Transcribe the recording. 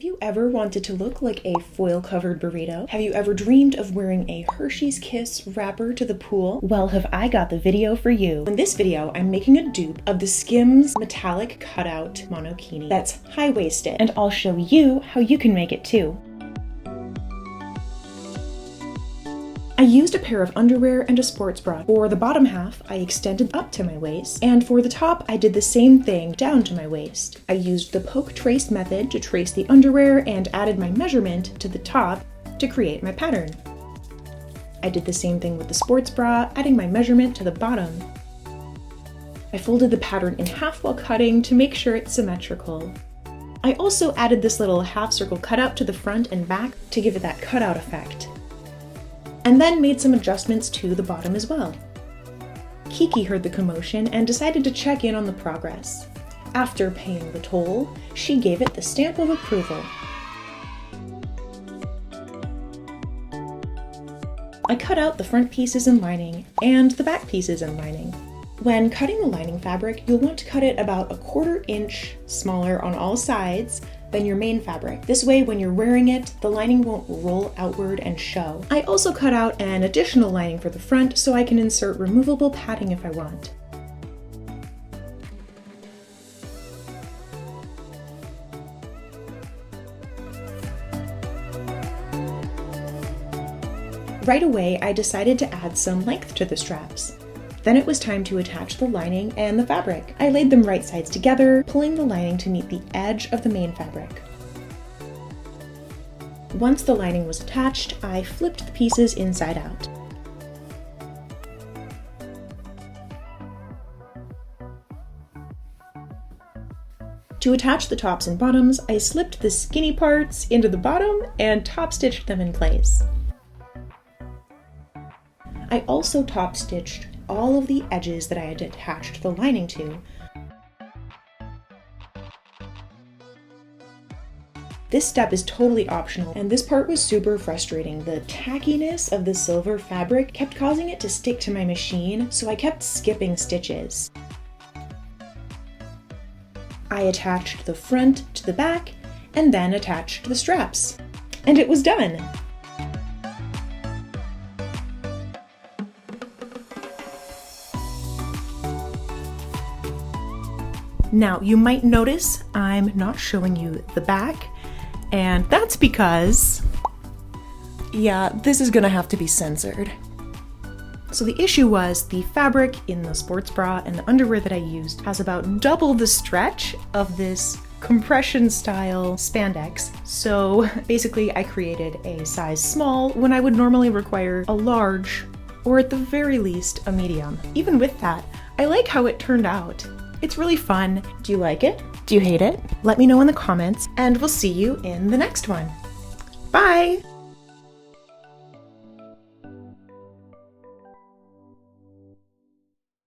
Have you ever wanted to look like a foil-covered burrito? Have you ever dreamed of wearing a Hershey's Kiss wrapper to the pool? Well, have I got the video for you. In this video, I'm making a dupe of the SKIMS metallic cutout monokini that's high-waisted, and I'll show you how you can make it too. I used a pair of underwear and a sports bra. For the bottom half, I extended up to my waist, and for the top, I did the same thing down to my waist. I used the poke trace method to trace the underwear and added my measurement to the top to create my pattern. I did the same thing with the sports bra, adding my measurement to the bottom. I folded the pattern in half while cutting to make sure it's symmetrical. I also added this little half circle cutout to the front and back to give it that cutout effect, and then made some adjustments to the bottom as well. Kiki heard the commotion and decided to check in on the progress. After paying the toll, she gave it the stamp of approval. I cut out the front pieces and lining, and the back pieces and lining. When cutting the lining fabric, you'll want to cut it about 1/4 inch smaller on all sides than your main fabric. This way, when you're wearing it, the lining won't roll outward and show. I also cut out an additional lining for the front so I can insert removable padding if I want. Right away, I decided to add some length to the straps. Then it was time to attach the lining and the fabric. I laid them right sides together, pulling the lining to meet the edge of the main fabric. Once the lining was attached, I flipped the pieces inside out. To attach the tops and bottoms, I slipped the skinny parts into the bottom and top stitched them in place. I also top stitched all of the edges that I had attached the lining to. This step is totally optional, and this part was super frustrating. The tackiness of the silver fabric kept causing it to stick to my machine, so I kept skipping stitches. I attached the front to the back, and then attached the straps. And it was done! Now, you might notice I'm not showing you the back, and that's because, yeah, this is gonna have to be censored. So the issue was the fabric in the sports bra and the underwear that I used has about double the stretch of this compression style spandex. So basically I created a size small when I would normally require a large, or at the very least a medium. Even with that, I like how it turned out. It's really fun. Do you like it? Do you hate it? Let me know in the comments, and we'll see you in the next one. Bye!